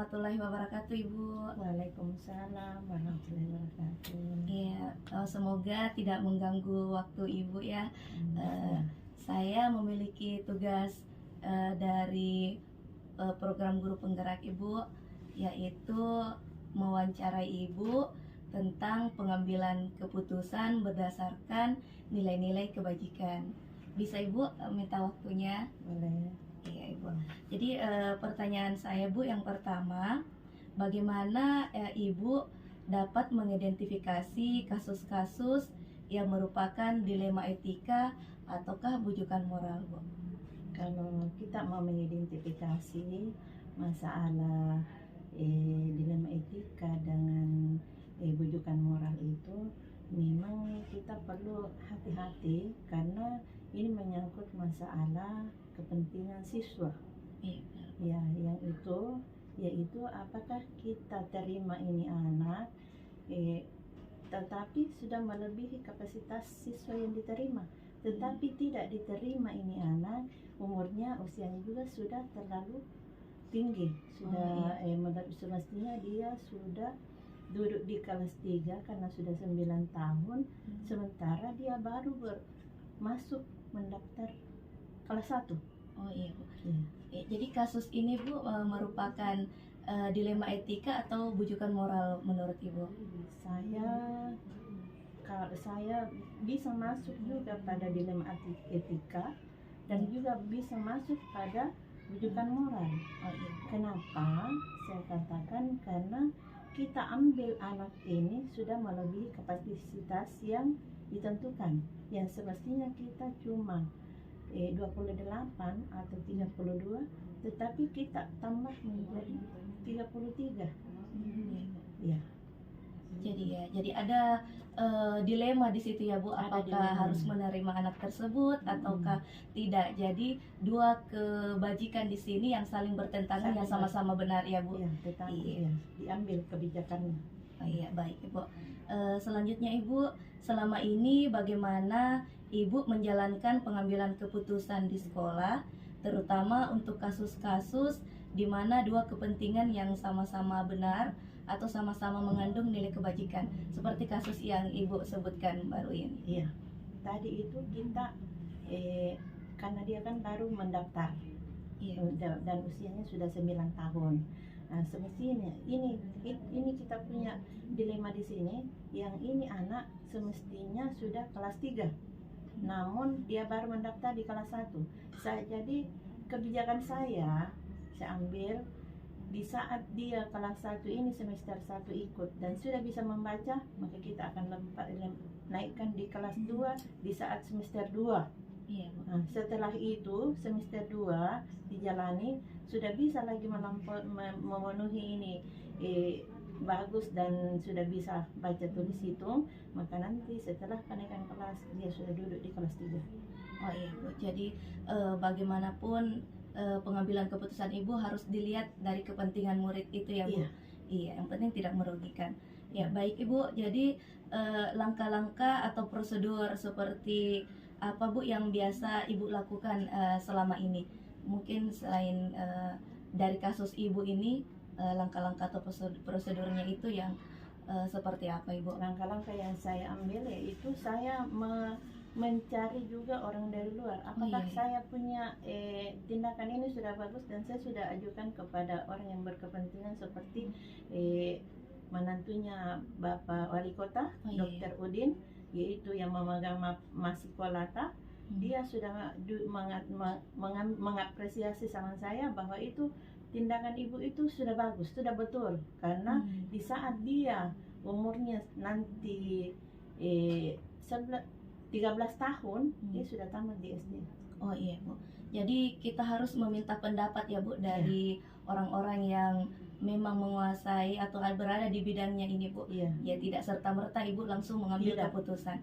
warahmatullahi wabarakatuh, Ibu. Waalaikumsalam warahmatullahi wabarakatuh. Iya, semoga tidak mengganggu waktu Ibu ya. Saya memiliki tugas dari program guru penggerak Ibu, yaitu mewawancarai Ibu tentang pengambilan keputusan berdasarkan nilai-nilai kebajikan. Bisa Ibu minta waktunya? Boleh. Iya Ibu. Jadi pertanyaan saya Bu yang pertama, bagaimana Ibu dapat mengidentifikasi kasus-kasus yang merupakan dilema etika ataukah bujukan moral Bu? Kalau kita mau mengidentifikasi masalah dilema etika dengan bujukan moral itu, memang kita perlu hati-hati karena ini menyangkut masalah kepentingan siswa. Iya. Ya, yang itu yaitu apakah kita terima ini anak tetapi sudah melebihi kapasitas siswa yang diterima, tetapi tidak diterima ini anak usianya juga sudah terlalu tinggi, sudah semestinya dia sudah duduk di kelas 3 karena sudah 9 tahun, sementara dia baru masuk mendaftar kelas 1. Oh iya Bu. Jadi kasus ini Bu merupakan dilema etika atau bujukan moral menurut Ibu? Kalau saya bisa masuk juga pada dilema etika dan juga bisa masuk pada bujukan moral. Oh iya. Kenapa saya katakan? Karena kita ambil anak ini sudah melebihi kapasitas yang ditentukan, yang semestinya kita cuma 28 atau 32, tetapi kita tambah menjadi 33. Ya. Jadi ada dilema di situ ya Bu, apakah harus menerima anak tersebut ataukah tidak. Jadi dua kebajikan di sini yang saling bertentangan yang sama-sama benar ya Bu. Ya, tetapi diambil kebijakannya. Oh iya, baik Ibu. Selanjutnya Ibu, selama ini bagaimana Ibu menjalankan pengambilan keputusan di sekolah, terutama untuk kasus-kasus di mana dua kepentingan yang sama-sama benar atau sama-sama mengandung nilai kebajikan, seperti kasus yang Ibu sebutkan baru ini. Iya, tadi itu kita karena dia kan baru mendaftar, dan usianya sudah 9 tahun. Nah, semestinya ini kita punya dilema di sini, yang ini anak semestinya sudah kelas 3. Namun dia baru mendaftar di kelas 1. Jadi kebijakan saya ambil di saat dia kelas 1 ini semester 1 ikut dan sudah bisa membaca, maka kita akan naikkan di kelas 2 di saat semester 2. Nah, setelah itu semester 2 dijalani sudah bisa lagi memenuhi ini bagus dan sudah bisa baca tulis hitung, maka nanti setelah kenaikan kelas dia sudah duduk di kelas 3. Oh iya Bu, jadi bagaimanapun pengambilan keputusan Ibu harus dilihat dari kepentingan murid itu ya Bu. Iya, yang penting tidak merugikan. Ya baik Ibu, jadi langkah-langkah atau prosedur seperti apa Bu yang biasa Ibu lakukan selama ini? Mungkin selain dari kasus Ibu ini, langkah-langkah atau prosedurnya itu yang seperti apa Ibu? Langkah-langkah yang saya ambil yaitu saya mencari juga orang dari luar. Apakah saya punya tindakan ini sudah bagus dan saya sudah ajukan kepada orang yang berkepentingan seperti menantunya Bapak Wali Kota, Dr. Udin, yaitu yang memegang Masikolata. Dia sudah mengapresiasi sama saya bahwa itu tindakan ibu itu sudah bagus, sudah betul, karena di saat dia umurnya nanti 13 tahun dia sudah tamat di SD. Oh iya Bu, jadi kita harus meminta pendapat ya Bu dari orang-orang yang memang menguasai atau berada di bidangnya ini Bu. Ya tidak serta-merta Ibu langsung mengambil keputusan.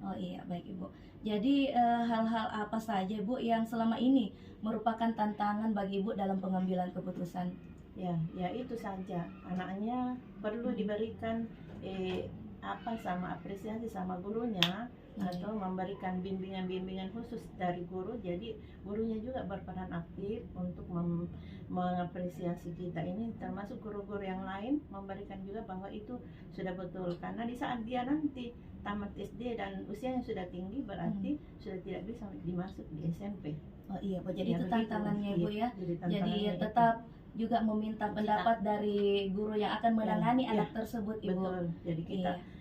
Oh iya, baik Ibu. Jadi hal-hal apa saja Bu yang selama ini merupakan tantangan bagi Ibu dalam pengambilan keputusan? Ya itu saja, anaknya perlu diberikan apa sama apresiasi sama gurunya atau memberikan bimbingan-bimbingan khusus dari guru, jadi gurunya juga berperan aktif untuk mengapresiasi kita ini, termasuk guru-guru yang lain memberikan juga bahwa itu sudah betul, karena di saat dia nanti tamat SD dan usianya sudah tinggi berarti sudah tidak bisa dimasuk di SMP. Oh iya Bu, jadi Ya, itu begitu. tantangannya Ibu ya. Jadi Jadi tantangannya itu. tetap juga meminta pendapat dari guru yang akan menangani Ya, anak tersebut Ibu. Betul. Jadi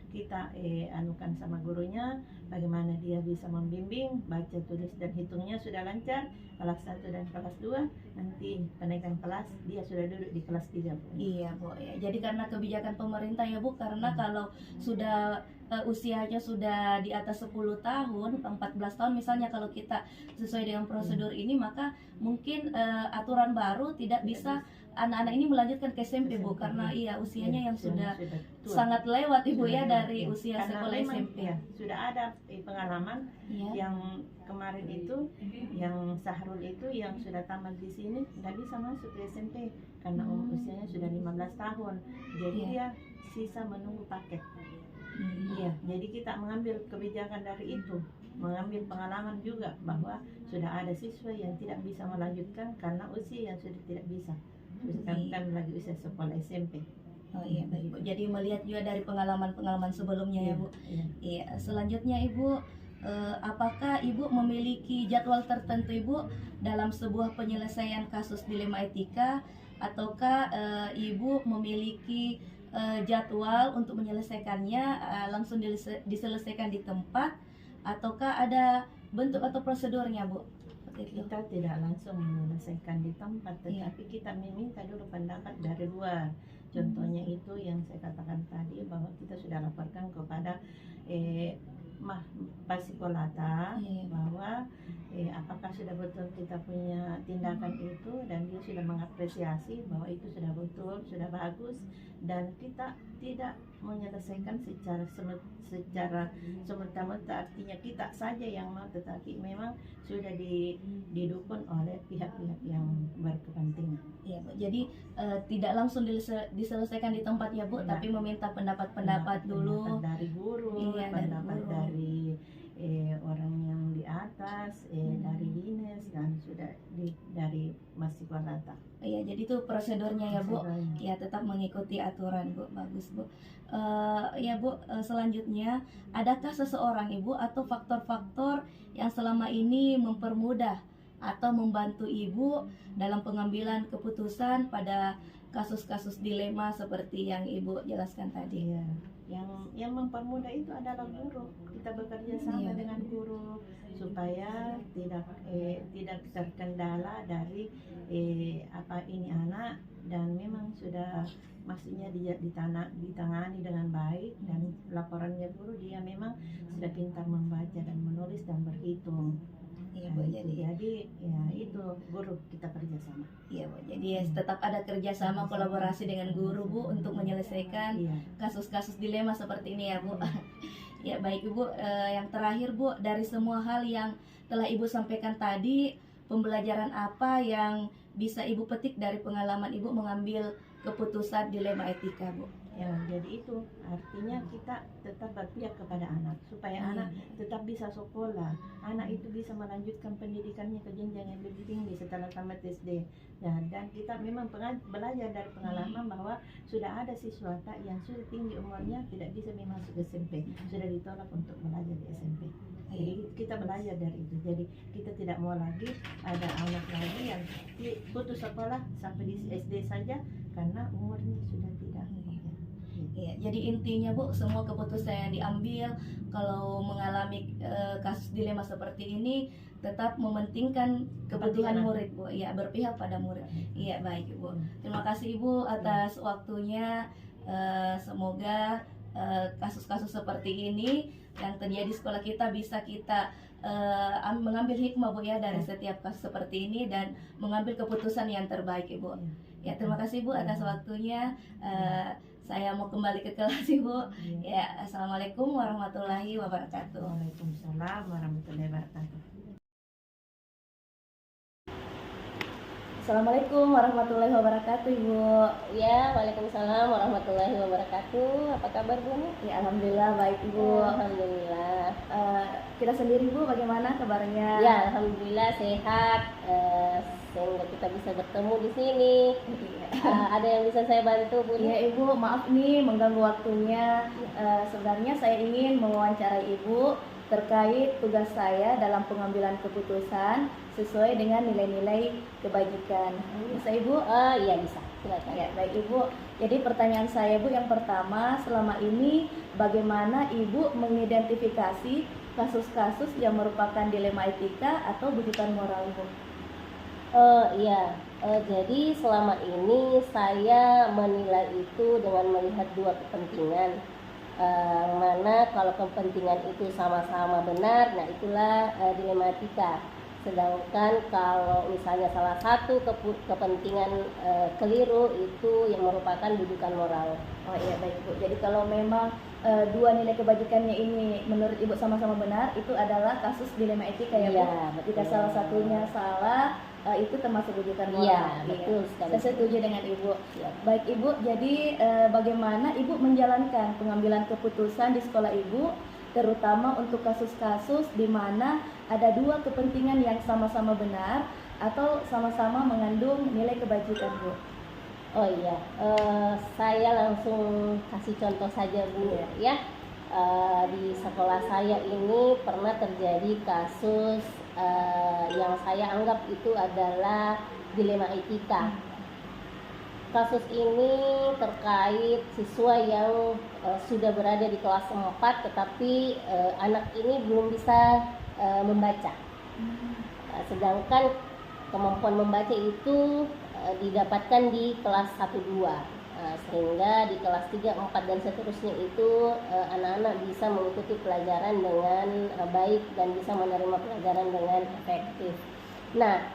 kita anukan sama gurunya bagaimana dia bisa membimbing, baca tulis dan hitungnya sudah lancar, kelas 1 dan kelas 2, nanti kenaikan kelas dia sudah duduk di kelas 3 Bu. Iya Bu ya. Jadi karena kebijakan pemerintah ya Bu, karena kalau sudah usianya sudah di atas 10 tahun, 14 tahun misalnya kalau kita sesuai dengan prosedur ini, maka mungkin aturan baru tidak bisa anak-anak ini melanjutkan ke SMP Bu, karena usianya yang sudah tua. sangat lewat Ibu Sudah ya lewat, dari ya. usia Karena sekolah memang, SMP. ya, sudah ada pengalaman Ya. yang kemarin itu, yang Sahrul itu yang sudah tamat di sini nggak bisa masuk ke SMP karena usianya sudah 15 tahun. Jadi Iya. dia sisa menunggu paket. Iya, jadi kita mengambil kebijakan dari itu, mengambil pengalaman juga bahwa sudah ada siswa yang tidak bisa melanjutkan karena usia yang sudah tidak bisa. Kan lagi usia sekolah SMP. Oh iya baik Bu. Jadi melihat juga dari pengalaman-pengalaman sebelumnya ya Bu. Iya. Iya, selanjutnya Ibu, apakah Ibu memiliki jadwal tertentu Ibu dalam sebuah penyelesaian kasus dilema etika, ataukah Ibu memiliki jadwal untuk menyelesaikannya langsung diselesaikan di tempat, ataukah ada bentuk atau prosedurnya Bu? Seperti itu. Kita tidak langsung menyelesaikan di tempat, Iya. tetapi kita meminta dulu pendapat dari luar. Contohnya itu yang saya katakan tadi, bahwa kita sudah laporkan kepada Pasikolata Iya. bahwa apakah sudah betul kita punya tindakan itu, dan dia sudah mengapresiasi bahwa itu sudah betul, sudah bagus, dan kita tidak menyelesaikan secara semata-mata, artinya kita saja yang mau, tetapi memang sudah didukung oleh pihak-pihak yang berkepentingan. Iya Bu. Jadi tidak langsung diselesaikan di tempat ya Bu, Tidak. tapi meminta pendapat dulu. Pendapat dari guru, Iya, dari pendapat guru. dari orang yang di atas, dari dinas, dan sudah dari Pasikolata. Iya, jadi itu prosedurnya ya Bu. Prosedurnya. Ya, tetap mengikuti aturan Bu. Bagus Bu. Ya Bu, selanjutnya, adakah seseorang Ibu atau faktor-faktor yang selama ini mempermudah atau membantu Ibu dalam pengambilan keputusan pada kasus-kasus dilema seperti yang Ibu jelaskan tadi? Iya, yang mempermudah itu adalah guru. Kita bekerja sama Iya. dengan guru supaya tidak terkendala dari ini anak, dan memang sudah maksudnya dia ditangani dengan baik, dan laporannya guru dia memang sudah pintar membaca dan menulis dan berhitung. Iya Bu, Jadi ya itu guru kita kerjasama. iya Bu. Jadi tetap ada kerjasama kolaborasi dengan guru Bu untuk menyelesaikan Iya. kasus-kasus dilema seperti ini ya Bu. Ya baik Ibu, yang terakhir Bu, dari semua hal yang telah Ibu sampaikan tadi, pembelajaran apa yang bisa Ibu petik dari pengalaman Ibu mengambil keputusan dilema etika Bu? Ya, jadi itu artinya kita tetap berpihak kepada anak supaya anak tetap bisa sekolah, anak itu bisa melanjutkan pendidikannya ke jenjang yang lebih tinggi setelah tamat SD. Dan kita memang belajar dari pengalaman bahwa sudah ada siswa yang sudah tinggi umurnya tidak bisa masuk SMP, sudah ditolak untuk belajar di SMP. Jadi kita belajar dari itu. Jadi kita tidak mau lagi ada anak lagi yang putus sekolah sampai di SD saja karena umurnya sudah tidak. Iya, jadi intinya Bu, semua keputusan yang diambil kalau mengalami kasus dilema seperti ini tetap mementingkan kebutuhan murid Bu. Iya, berpihak pada murid. Iya, baik Ibu. Terima kasih Ibu atas waktunya. Semoga kasus-kasus seperti ini yang terjadi di sekolah kita bisa kita mengambil hikmah Bu ya dari setiap kasus seperti ini dan mengambil keputusan yang terbaik Ibu. Ya, terima kasih Bu atas waktunya. Saya mau kembali ke kelas Ibu. Ya, assalamualaikum warahmatullahi wabarakatuh. Waalaikumsalam warahmatullahi wabarakatuh. Assalamualaikum warahmatullahi wabarakatuh, Ibu. Ya, waalaikumsalam warahmatullahi wabarakatuh. Apa kabar Bu? Ya, alhamdulillah baik, Ibu. Alhamdulillah. Kita sendiri, Bu, bagaimana kabarnya? Ya, alhamdulillah sehat. Sehingga kita bisa bertemu di sini. Ada yang bisa saya bantu, Bu? Iya, Ibu, maaf nih mengganggu waktunya. Sebenarnya saya ingin mewawancarai Ibu terkait tugas saya dalam pengambilan keputusan sesuai dengan nilai-nilai kebajikan. Bisa, Ibu? Iya bisa. Silakan. Ya, baik, Ibu. Jadi pertanyaan saya, Bu, yang pertama, selama ini bagaimana Ibu mengidentifikasi kasus-kasus yang merupakan dilema etika atau bujukan moral, Bu? Iya. Jadi selama ini saya menilai itu dengan melihat dua kepentingan. Mana kalau kepentingan itu sama-sama benar, nah itulah dilematika. Sedangkan kalau misalnya salah satu kepentingan keliru, itu yang merupakan dudukan moral. Oh iya, baik, Bu. Jadi kalau memang dua nilai kebajikannya ini menurut Ibu sama-sama benar, itu adalah kasus dilema etika ya, Bu? Iya, betul. Jika salah satunya salah, itu termasuk rujukan moral. Iya, betul sekali. Saya setuju dengan Ibu. Siap. Baik, Ibu, jadi bagaimana Ibu menjalankan pengambilan keputusan di sekolah Ibu, terutama untuk kasus-kasus di mana ada dua kepentingan yang sama-sama benar atau sama-sama mengandung nilai kebajikan, Bu? Oh iya, saya langsung kasih contoh saja Bu ya. Di sekolah saya ini pernah terjadi kasus yang saya anggap itu adalah dilema etika. Kasus ini terkait siswa yang sudah berada di kelas 4 tetapi anak ini belum bisa membaca. Sedangkan kemampuan membaca itu didapatkan di kelas 1-2. Sehingga di kelas 3, 4 dan seterusnya itu anak-anak bisa mengikuti pelajaran dengan baik dan bisa menerima pelajaran dengan efektif. Nah,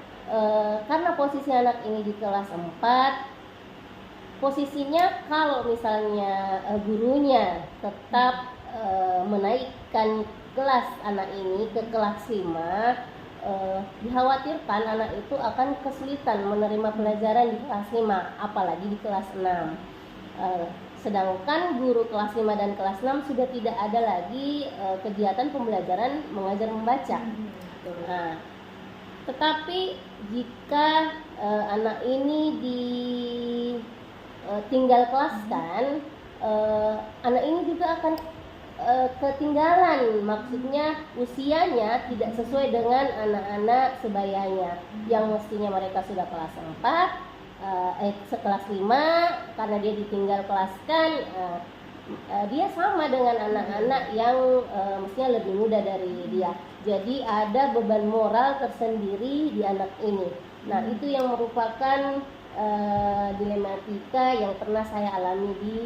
karena posisi anak ini di kelas 4, posisinya kalau misalnya gurunya tetap menaikkan kelas anak ini ke kelas 5, dikhawatirkan anak itu akan kesulitan menerima pelajaran di kelas 5, apalagi di kelas 6. Sedangkan guru kelas 5 dan kelas 6 sudah tidak ada lagi kegiatan pembelajaran mengajar membaca. Nah, tetapi jika anak ini tinggal kelaskan, anak ini juga akan ketinggalan, maksudnya usianya tidak sesuai dengan anak-anak sebayanya yang mestinya mereka sudah kelas 4, sekelas 5, karena dia ditinggal kelaskan, dia sama dengan anak-anak yang mestinya lebih muda dari dia. Jadi ada beban moral tersendiri di anak ini. Nah, itu yang merupakan dilematika yang pernah saya alami di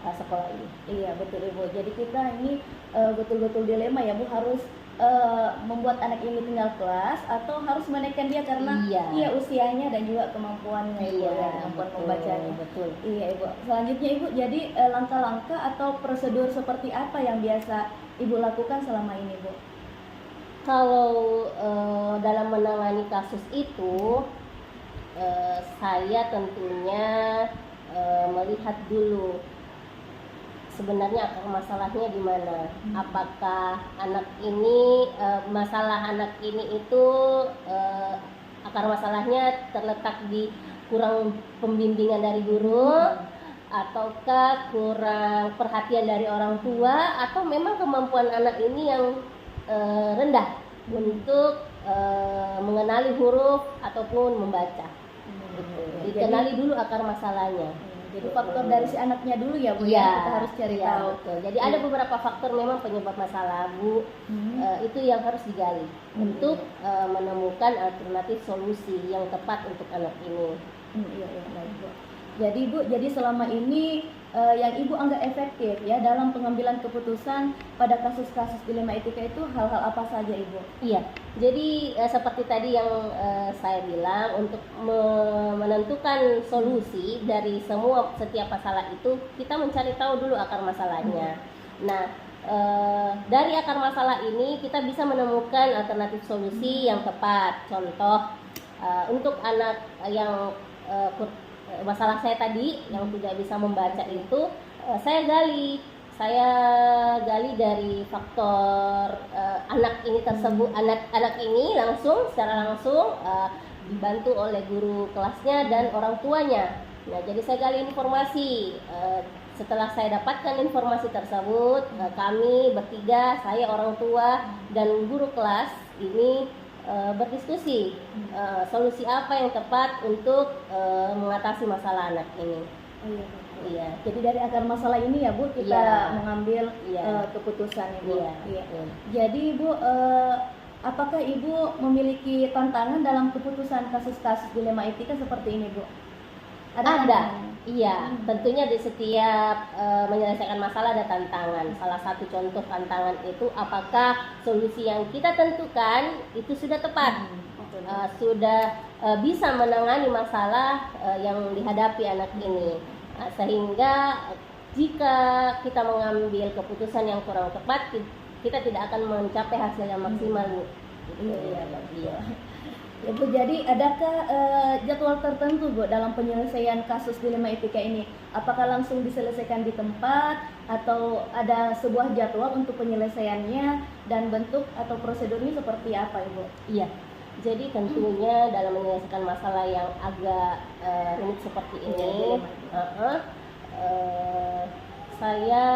sekolah ini. Iya, betul, Ibu. Jadi kita ini betul-betul dilema ya, Bu, harus membuat anak ini tinggal kelas atau harus menaikkan dia karena Iya. usianya dan juga kemampuannya, Ibu, Iya, kemampuan betul, membacanya. betul. Iya, Ibu. Selanjutnya, Ibu, jadi langkah-langkah atau prosedur seperti apa yang biasa Ibu lakukan selama ini, Bu? Kalau dalam menangani kasus itu, saya tentunya melihat dulu sebenarnya akar masalahnya di mana. Apakah anak ini masalah anak ini itu akar masalahnya terletak di kurang pembimbingan dari guru, ataukah kurang perhatian dari orang tua, atau memang kemampuan anak ini yang rendah untuk mengenali huruf ataupun membaca. Dikenali dulu akar masalahnya. Jadi faktor dari si anaknya dulu ya, Bu, Ya, kita harus cari ya, tahu. betul. Jadi ada beberapa faktor memang penyebab masalah, Bu. Itu yang harus digali untuk menemukan alternatif solusi yang tepat untuk anak ini. Iya, baik, Bu. Jadi, Bu, jadi selama ini yang Ibu anggap efektif ya dalam pengambilan keputusan pada kasus-kasus dilema etika itu hal-hal apa saja, Ibu? Iya. Jadi seperti tadi yang saya bilang, untuk menentukan solusi dari setiap masalah itu, kita mencari tahu dulu akar masalahnya. Nah, dari akar masalah ini kita bisa menemukan alternatif solusi yang tepat. Contoh, Untuk anak yang masalah saya tadi yang tidak bisa membaca itu, saya gali dari faktor anak ini tersebut, anak ini secara langsung dibantu oleh guru kelasnya dan orang tuanya. Nah, jadi saya gali informasi. Setelah saya dapatkan informasi tersebut, kami bertiga, saya, orang tua, dan guru kelas ini berdiskusi solusi apa yang tepat untuk mengatasi masalah anak ini. Iya. Jadi dari akar masalah ini ya Bu, kita mengambil keputusan Ibu. Iya. Jadi Ibu, apakah Ibu memiliki tantangan dalam keputusan kasus-kasus dilema etika seperti ini Bu? Ada. Iya, tentunya di setiap menyelesaikan masalah ada tantangan. Salah satu contoh tantangan itu apakah solusi yang kita tentukan itu sudah tepat, sudah bisa menangani masalah yang dihadapi anak ini. Sehingga jika kita mengambil keputusan yang kurang tepat, kita tidak akan mencapai hasil yang maksimal. Iya. Ya Bu, jadi adakah jadwal tertentu Bu dalam penyelesaian kasus dilema etika ini? Apakah langsung diselesaikan di tempat atau ada sebuah jadwal untuk penyelesaiannya, dan bentuk atau prosedurnya seperti apa Ibu? Iya. Jadi tentunya dalam menyelesaikan masalah yang agak rumit seperti ini, saya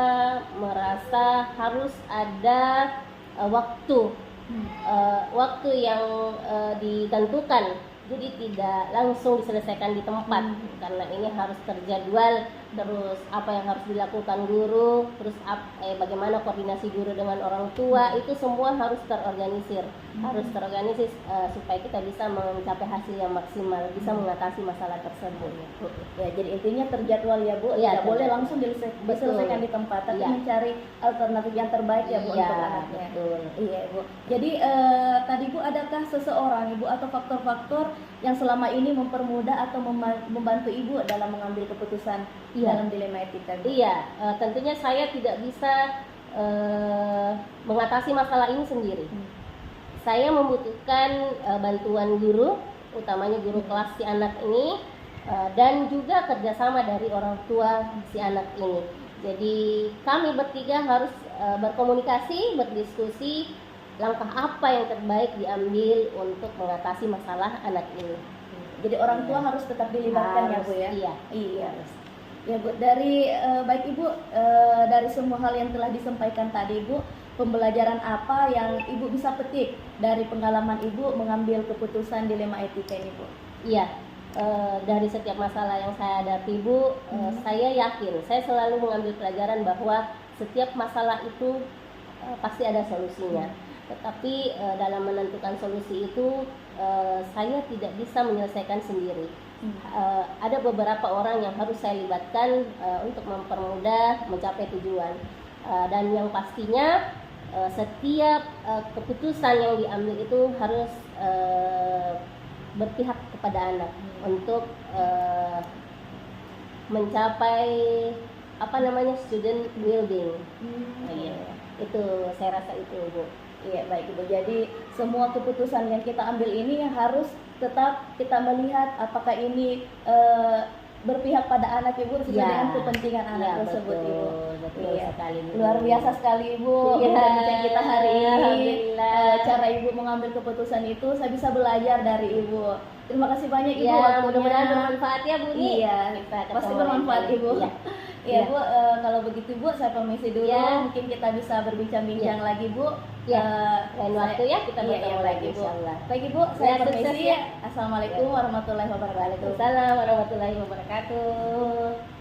merasa harus ada waktu yang ditentukan, jadi tidak langsung diselesaikan di tempat, karena ini harus terjadwal, terus apa yang harus dilakukan guru, terus bagaimana koordinasi guru dengan orang tua, itu semua harus terorganisir, supaya kita bisa mencapai hasil yang maksimal, bisa mengatasi masalah tersebut. Ya, jadi intinya terjadwal ya Bu, tidak boleh langsung diselesaikan di tempat, tapi mencari alternatif yang terbaik ya Bu untuk anaknya. Betul. Iya Bu. Jadi tadi Bu, adakah seseorang Ibu atau faktor-faktor yang selama ini mempermudah atau membantu Ibu dalam mengambil keputusan dalam dilema etika Bu? Iya, tentunya saya tidak bisa mengatasi masalah ini sendiri. Saya membutuhkan bantuan guru, utamanya guru kelas si anak ini, dan juga kerjasama dari orang tua si anak ini. Jadi kami bertiga harus berkomunikasi, berdiskusi langkah apa yang terbaik diambil untuk mengatasi masalah anak ini. Jadi orang tua harus tetap dilibatkan ya Bu ya? Iya. Ya Bu, dari baik Ibu, dari semua hal yang telah disampaikan tadi Ibu, pembelajaran apa yang Ibu bisa petik dari pengalaman Ibu mengambil keputusan dilema etika ini Bu? Iya, dari setiap masalah yang saya hadapi Bu, saya yakin, saya selalu mengambil pelajaran bahwa setiap masalah itu pasti ada solusinya. Tetapi dalam menentukan solusi itu saya tidak bisa menyelesaikan sendiri. Ada beberapa orang yang harus saya libatkan untuk mempermudah mencapai tujuan. Dan yang pastinya setiap keputusan yang diambil itu harus berpihak kepada anak untuk mencapai student well-being. Itu saya rasa itu Bu. Iya baik Ibu, jadi semua keputusan yang kita ambil ini harus tetap kita melihat apakah ini berpihak pada anak Ibu sesuai dengan kepentingan anak tersebut Ibu. Betul sekali Bu. Luar biasa sekali Ibu bincang kita hari ini. Cara Ibu mengambil keputusan itu saya bisa belajar dari Ibu. Terima kasih banyak Ibu. Mudah-mudahan bermanfaat ya Bu. Iya, pasti bermanfaat Ibu. Ya Bu, kalau begitu Bu, saya permisi dulu. Mungkin kita bisa berbincang-bincang lagi Bu. Lain waktu ya kita bertemu lagi Bu. Baik Ibu, saya permisi. Assalamualaikum warahmatullahi wabarakatuh. Waalaikumsalam warahmatullahi wabarakatuh.